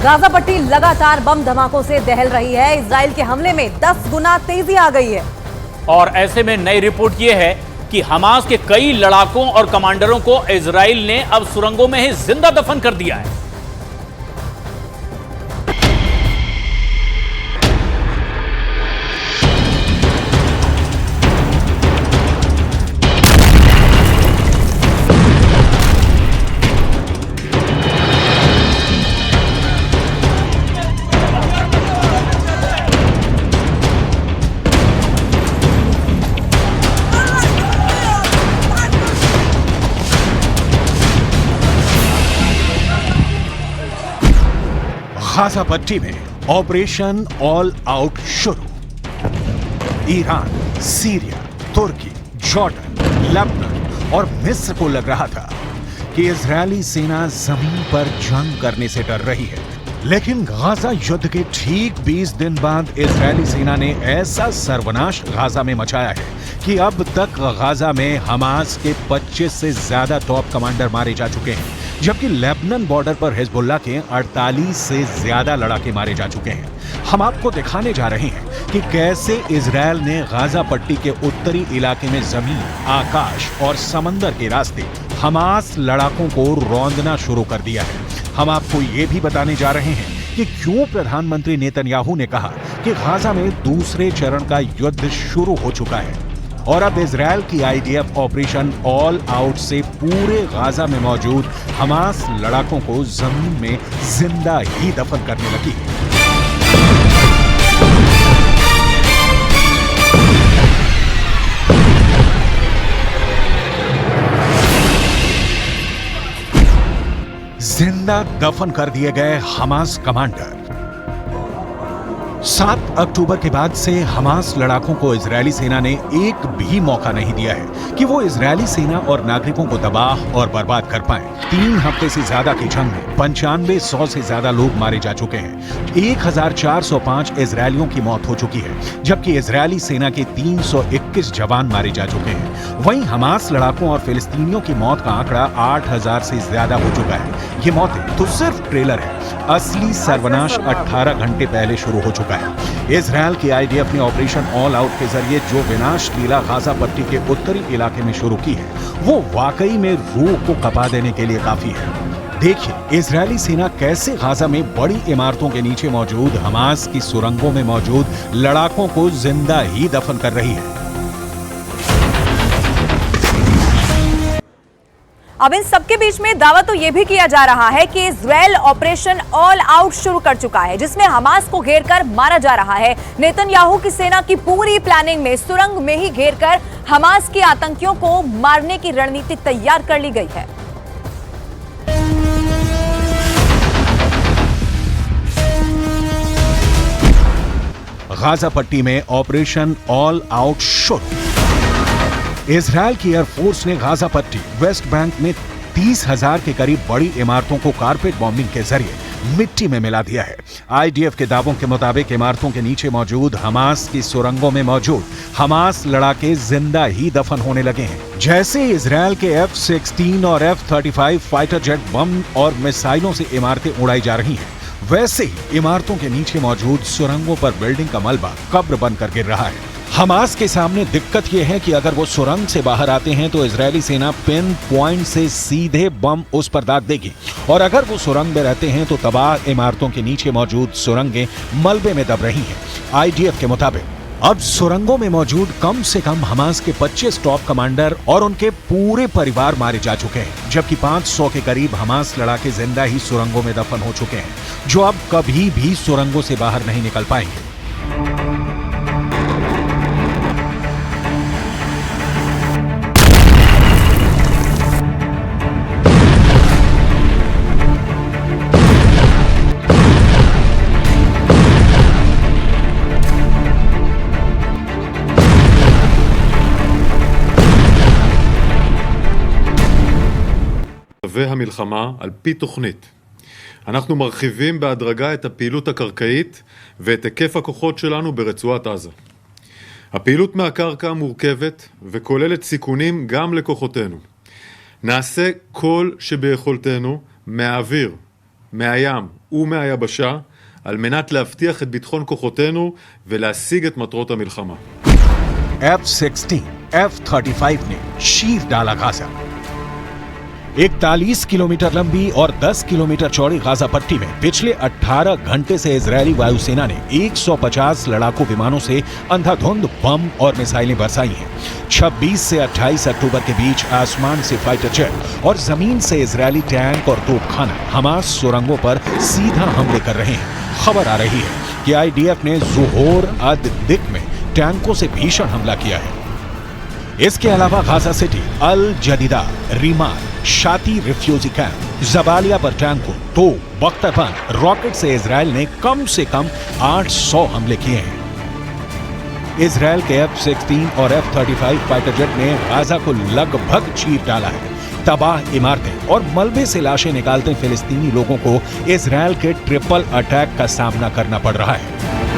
Gaza पट्टी लगातार बम धमाकों से दहल रही है। इजराइल के हमले में 10 गुना तेजी आ गई है। और ऐसे में नई रिपोर्ट यह है कि हमास के कई लड़ाकों और कमांडरों को इजराइल ने अब सुरंगों में ही जिंदा दफन कर दिया है। गाजा पट्टी में ऑपरेशन ऑल आउट शुरू। ईरान, सीरिया, तुर्की, जॉर्डन, लेबनान और मिस्र को लग रहा था कि इजरायली सेना जमीन पर जंग करने से डर रही है, लेकिन गाजा युद्ध के ठीक 20 दिन बाद इजरायली सेना ने ऐसा सर्वनाश गाजा में मचाया है कि अब तक गाजा में हमास के 25 से ज्यादा टॉप कमांडर मारे जा चुके हैं, जबकि लेबनान बॉर्डर पर हिजबुल्लाह के 48 से ज्यादा लड़ाके मारे जा चुके हैं। हम आपको दिखाने जा रहे हैं कि कैसे इजरायल ने गाजा पट्टी के उत्तरी इलाके में जमीन, आकाश और समंदर के रास्ते हमास लड़ाकों को रौंदना शुरू कर दिया है। हम आपको ये भी बताने जा रहे हैं कि क्यों प्रधानमंत्री नेतन्याहू ने कहा कि गाजा में दूसरे चरण का युद्ध शुरू हो चुका है और अब इजरायल की आईडीएफ ऑपरेशन ऑल आउट से पूरे गाजा में मौजूद हमास लड़ाकों को जमीन में जिंदा ही दफन करने लगी है। जिंदा दफन कर दिए गए हमास कमांडर। 7 अक्टूबर के बाद से हमास लड़ाकों को इजरायली सेना ने एक भी मौका नहीं दिया है कि वो इजरायली सेना और नागरिकों को तबाह और बर्बाद कर पाएं। 3 हफ्ते से ज्यादा की जंग में 9500 से ज्यादा लोग मारे जा चुके हैं। 1405 इजरायलियों की मौत हो चुकी है, जबकि इजरायली सेना के 321 जवान मारे जा चुके हैं। वहीं हमास लड़ाकों और फिलिस्तीनियों की मौत का आंकड़ा 8000 से ज्यादा हो चुका है। ये मौतें तो सिर्फ ट्रेलर है, असली सर्वनाश 18 घंटे पहले शुरू हो चुका है। इजरायल की आईडीएफ ने ऑपरेशन ऑल आउट के जरिए जो विनाश लीला गाजा पट्टी के उत्तरी इलाके में शुरू की है, वो वाकई में रूह को कपा देने के लिए काफी है। देखिए इजरायली सेना कैसे गाजा में बड़ी इमारतों के नीचे मौजूद हमास की सुरंगों में मौजूद लड़ाकों को जिंदा ही दफन कर रही है। अब इन सबके बीच में दावा तो यह भी किया जा रहा है कि इजरायल ऑपरेशन ऑल आउट शुरू कर चुका है, जिसमें हमास को घेरकर मारा जा रहा है। नेतन्याहू की सेना की पूरी प्लानिंग में सुरंग में ही घेरकर हमास के आतंकियों को मारने की रणनीति तैयार कर ली गई है। गाजा पट्टी में ऑपरेशन ऑल आउट शुरू। इजरायल की एयरफोर्स ने गाजा पट्टी, वेस्ट बैंक में 30,000 के करीब बड़ी इमारतों को कारपेट बॉम्बिंग के जरिए मिट्टी में मिला दिया है। आईडीएफ के दावों के मुताबिक इमारतों के नीचे मौजूद हमास की सुरंगों में मौजूद हमास लड़ाके जिंदा ही दफन होने लगे हैं। जैसे इजरायल के F-16 और F-35 फाइटर जेट बम और मिसाइलों से इमारतें उड़ाई जा रही हैं, वैसे ही इमारतों के नीचे मौजूद सुरंगों पर बिल्डिंग का मलबा कब्र बनकर गिर रहा है। हमास के सामने दिक्कत यह है कि अगर वो सुरंग से बाहर आते हैं तो इजरायली सेना पिन पॉइंट से सीधे बम उस पर दाग देगी, और अगर वो सुरंग में रहते हैं तो तबाह इमारतों के नीचे मौजूद सुरंगें मलबे में दब रही हैं। आईडीएफ के मुताबिक अब सुरंगों में मौजूद कम से कम हमास के 25 टॉप कमांडर और उनके पूरे परिवार मारे जा चुके हैं, जबकि 500 के करीब हमास लड़ाके जिंदा ही सुरंगों में दफन हो चुके हैं, जो अब कभी भी सुरंगों से बाहर नहीं निकल पाएंगे। והמלחמה על פי תוכנית. אנחנו מרחיבים בהדרגה את הפעילות הקרקעית ואת היקף הכוחות שלנו ברצועת עזה. הפעילות מהקרקע מורכבת וכוללת סיכונים גם לכוחותינו. נעשה כל שביכולתנו מהאוויר, מהים ומהיבשה על מנת להבטיח את ביטחון כוחותינו ולהשיג את מטרות המלחמה. F-16, F-35 ने चीर डाला गाजा। 41 किलोमीटर लंबी और 10 किलोमीटर चौड़ी गाजा पट्टी में पिछले 18 घंटे से इजरायली वायुसेना ने 150 लड़ाकू विमानों से अंधाधुंध बम और मिसाइलें बरसाई हैं। 26 से 28 अक्टूबर के बीच आसमान से फाइटर जेट और जमीन से इजरायली टैंक और तोपखाना हमास सुरंगों पर सीधा हमले कर रहे हैं। खबर आ रही है कि आईडीएफ ने ज़ोहोर अद दिक में टैंकों से भीषण हमला किया है। इसके अलावा गाजा सिटी, अल जदीदा, रीमाल, शाती रिफ्यूजी कैंप, जबालिया पर टैंकों, तोप, बख्तरबंद, रॉकेट से इजराइल ने कम से कम 800 हमले किए हैं। इजराइल के F-16 और F-35 फाइटर जेट ने गाजा को लगभग चीर डाला है। तबाह इमारतें और मलबे से लाशें निकालते फिलिस्तीनी लोगों को इजराइल के ट्रिपल अटैक का सामना करना पड़ रहा है।